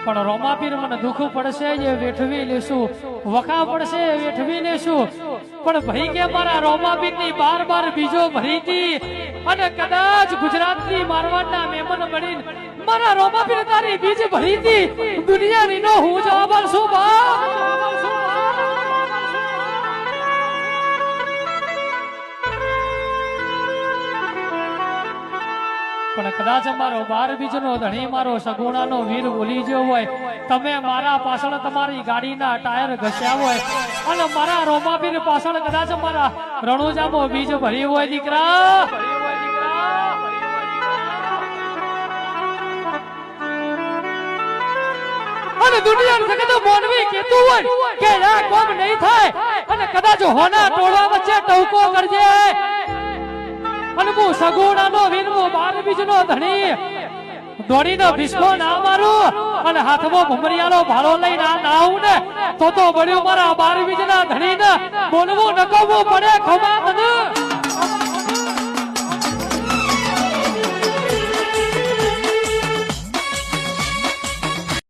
પણ રોમાપીર મને દુઃખ પડશે એ વેઠવી લેશું, વખા પડશે એ વેઠવી લેશું, પણ ભાઈ કે મારા રોમાપીર ની બાર બીજો ભરીતી અને કદાચ ગુજરાતની મારવાડના મહેમાન બની મારા રોમાપીર તારી બીજ ભરીતી દુનિયાની નો હું જવાબ છું બા. પણ કદાચ મારો 12 બીજનો ધણી મારો સગુણાનો વીર બોલી ગયો હોય, તમે મારા પાછળ તમારી ગાડીના ટાયર ઘસ્યા હોય અને મારા રોમાપીર પાછળ કદાચ મારા રણુજામાં બીજ ભર્યું હોય દીકરા, અને દુનિયાનું જગત મોનવી કહેતું હોય કે આ કોમ નહીં થાય અને કદાચ હોના ટોળા વચ્ચે ટવકો કરજે અને હું સગુણાનો વીર 12 બીજનો ધણી દોડીને ભીસકો ના મારું અને હાથમાં ભમરિયાનો ભાળો લઈને ના આવું ને તો બળ્યું મારા 12 બીજના ધણીને બોલવું નકમવું પડે ખમા